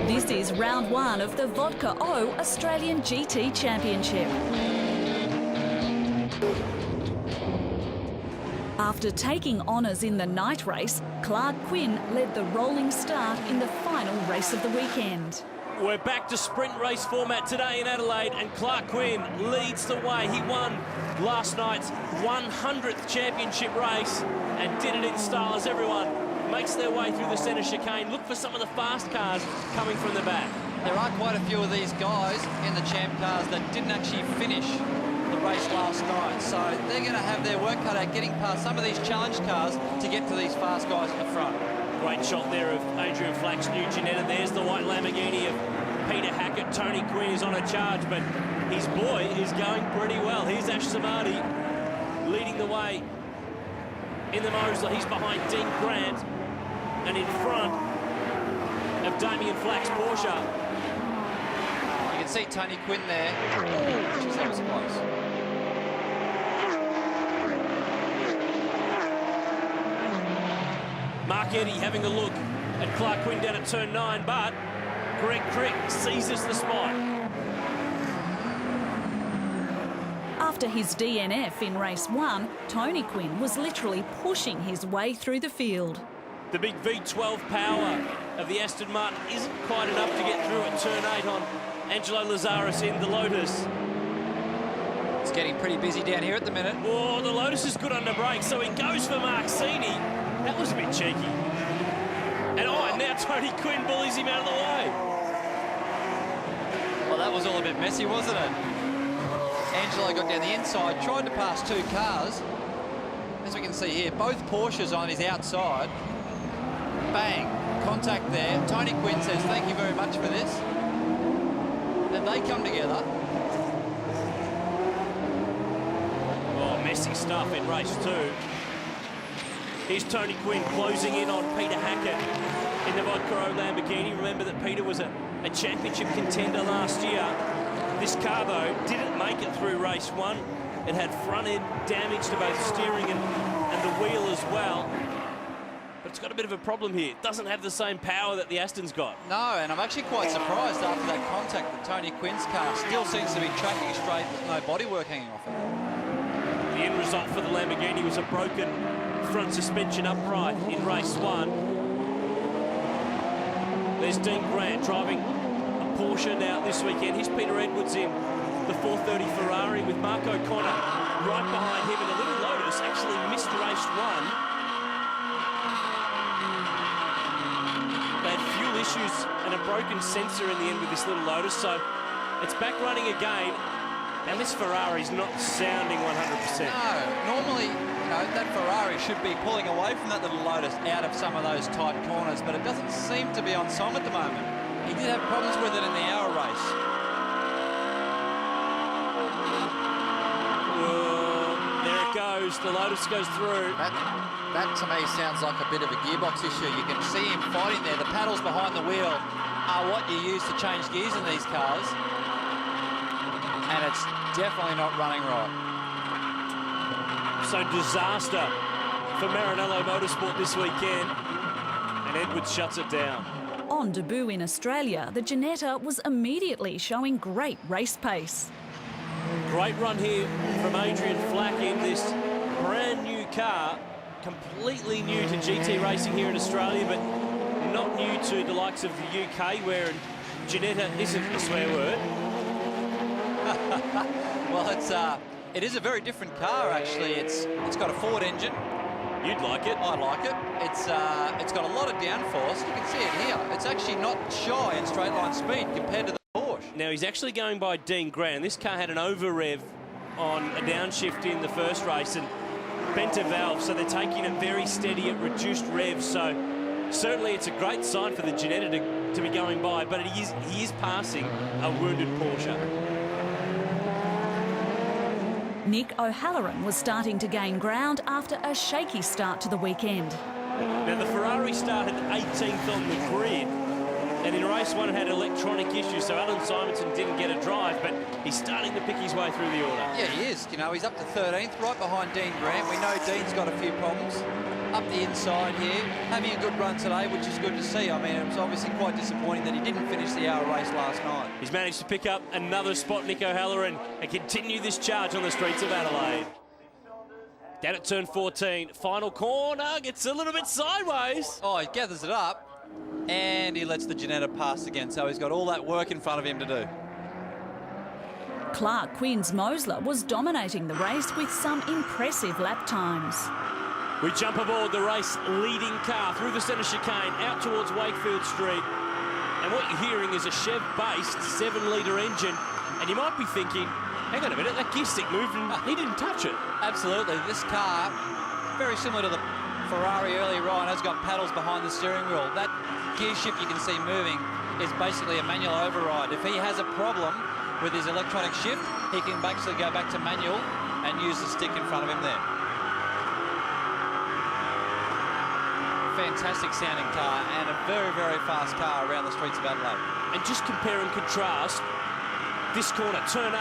This is round one of the Vodka O Australian GT Championship. After taking honours in the night race, Clark Quinn led the rolling start in the final race of the weekend. We're back to sprint race format today in Adelaide, and Clark Quinn leads the way. He won last night's 100th championship race and did it in style as everyone makes their way through the centre chicane. Look for some of the fast cars coming from the back. There are quite a few of these guys in the champ cars that didn't actually finish the race last night, so they're going to have their work cut out getting past some of these challenge cars to get to these fast guys at the front. Great shot there of Adrian Flack's new Ginetta. There's the white Lamborghini of Peter Hackett. Tony Quinn is on a charge, but his boy is going pretty well. Here's Ash Samadi leading the way in the Mosley. He's behind Dean Grant and in front of Damien Flack's Porsche. You can see Tony Quinn there. Oh, geez, that was close. Mark Eddy having a look at Clark Quinn down at turn 9, but Greg Crick seizes the spot. After his DNF in race 1, Tony Quinn was literally pushing his way through the field. The big V12 power of the Aston Martin isn't quite enough to get through at turn 8 on Angelo Lazaris in the Lotus. It's getting pretty busy down here at the minute. Oh, the Lotus is good under brakes, so he goes for Marcini. That was a bit cheeky. And now Tony Quinn bullies him out of the way. Well, that was all a bit messy, wasn't it? Angelo got down the inside, tried to pass two cars. As we can see here, both Porsches on his outside. Bang, contact there. Tony Quinn says, thank you very much for this. Then they come together. Oh, messy stuff in race 2. Here's Tony Quinn closing in on Peter Hackett in the Vodka O Lamborghini. Remember that Peter was a championship contender last year. This car, though, didn't make it through race 1. It had front-end damage to both steering and the wheel as well. But it's got a bit of a problem here. It doesn't have the same power that the Aston's got. No, and I'm actually quite surprised after that contact that Tony Quinn's car still seems to be tracking straight with no bodywork hanging off it. The end result for the Lamborghini was a broken front suspension upright in race 1. There's Dean Grant driving a Porsche now this weekend. Here's Peter Edwards in the 430 Ferrari with Mark O'Connor right behind him, and a little Lotus actually missed race 1. They had fuel issues and a broken sensor in the end with this little Lotus, so it's back running again, and this Ferrari's not sounding 100%. No, normally, that Ferrari should be pulling away from that little Lotus out of some of those tight corners, but it doesn't seem to be on song at the moment. He did have problems with it in the hour race. There it goes. The Lotus goes through. That to me sounds like a bit of a gearbox issue. You can see him fighting there. The paddles behind the wheel are what you use to change gears in these cars. And it's definitely not running right. So disaster for Maranello Motorsport this weekend. And Edwards shuts it down. On debut in Australia, the Ginetta was immediately showing great race pace. Great run here from Adrian Flack in this brand new car. Completely new to GT racing here in Australia, but not new to the likes of the UK, where Ginetta isn't a swear word. Well, it is a very different car, actually. It's got a Ford engine. You'd like it. I like it. It's got a lot of downforce. You can see it here. It's actually not shy in straight line speed compared to the Porsche. Now, he's actually going by Dean Grant. This car had an over rev on a downshift in the first race and bent a valve, so they're taking it very steady at reduced revs. So certainly it's a great sign for the Ginetta to be going by, but he is passing a wounded Porsche. Nick O'Halloran was starting to gain ground after a shaky start to the weekend. Now, the Ferrari started 18th on the grid, and in race 1 it had electronic issues, so Alan Simonson didn't get a drive, but he's starting to pick his way through the order. Yeah, he is. He's up to 13th, right behind Dean Grant. We know Dean's got a few problems. up the inside here, having a good run today, which is good to see. I mean, it was obviously quite disappointing that he didn't finish the hour race last night. He's managed to pick up another spot, Nico Halloran, and continue this charge on the streets of Adelaide. Down at turn 14, final corner, gets a little bit sideways. Oh, he gathers it up, and he lets the Ginetta pass again, so he's got all that work in front of him to do. Clark Quinn's Mosler was dominating the race with some impressive lap times. We jump aboard the race leading car through the centre chicane out towards Wakefield Street. And what you're hearing is a Chev-based 7-litre engine. And you might be thinking, hang on a minute, that gear stick moved and he didn't touch it. Absolutely. This car, very similar to the Ferrari earlier on, has got paddles behind the steering wheel. That gear shift you can see moving is basically a manual override. If he has a problem with his electronic shift, he can actually go back to manual and use the stick in front of him there. Fantastic sounding car and a very, very fast car around the streets of Adelaide. And just compare and contrast, this corner, turn 8,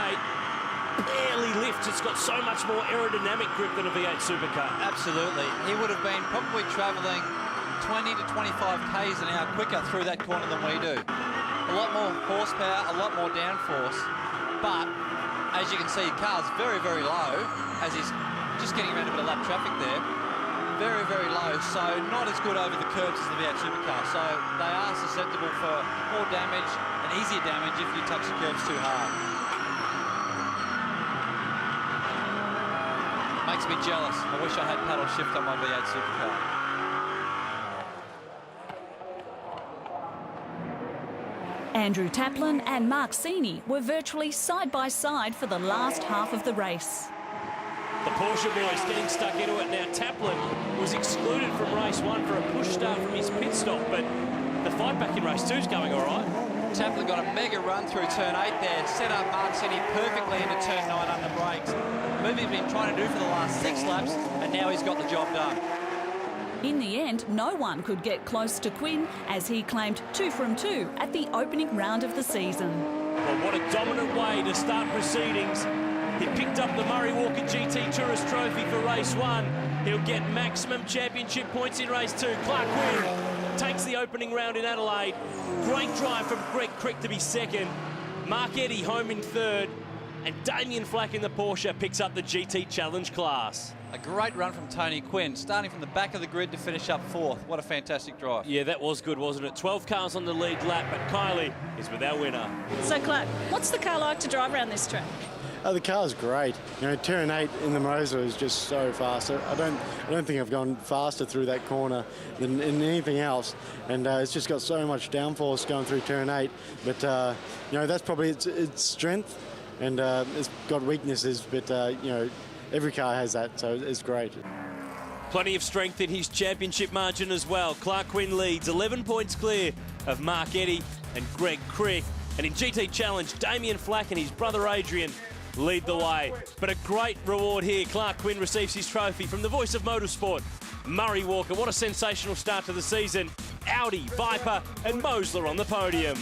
barely lifts. It's got so much more aerodynamic grip than a V8 supercar. Absolutely. He would have been probably travelling 20 to 25 k's an hour quicker through that corner than we do. A lot more horsepower, a lot more downforce. But as you can see, the car's very, very low as he's just getting around a bit of lap traffic there. Very, very low, so not as good over the curbs as the V8 supercar. So they are susceptible for more damage and easier damage if you touch the curbs too hard. Makes me jealous. I wish I had paddle shift on my V8 supercar. Andrew Taplin and Mark Sini were virtually side by side for the last half of the race. The Porsche boys getting stuck into it now. Taplin was excluded from race 1 for a push start from his pit stop, but the fight back in race 2 is going all right. Taplin got a mega run through turn 8 there, set up Mark Sini perfectly into turn 9 under brakes. Move he's been trying to do for the last 6 laps, and now he's got the job done. In the end, no one could get close to Quinn as he claimed 2 from 2 at the opening round of the season. Well, what a dominant way to start proceedings. He picked up the Murray Walker GT Tourist Trophy for race 1. He'll get maximum championship points in race 2. Clark Quinn takes the opening round in Adelaide. Great drive from Greg Crick to be second. Mark Eddy home in third. And Damien Flack in the Porsche picks up the GT Challenge class. A great run from Tony Quinn, starting from the back of the grid to finish up 4th. What a fantastic drive. Yeah, that was good, wasn't it? 12 cars on the lead lap, but Kylie is with our winner. So, Clark, what's the car like to drive around this track? The car's great. You know, turn 8 in the Mosler is just so fast. I don't think I've gone faster through that corner than in anything else. And it's just got so much downforce going through turn 8. But you know, that's probably its strength, and it's got weaknesses. But you know, every car has that, so it's great. Plenty of strength in his championship margin as well. Clark Quinn leads 11 points clear of Mark Eddy and Greg Crick. And in GT Challenge, Damien Flack and his brother Adrian lead the way. But a great reward here. Clark Quinn receives his trophy from the voice of motorsport, Murray Walker. What a sensational start to the season. Audi, Viper and Mosler on the podium.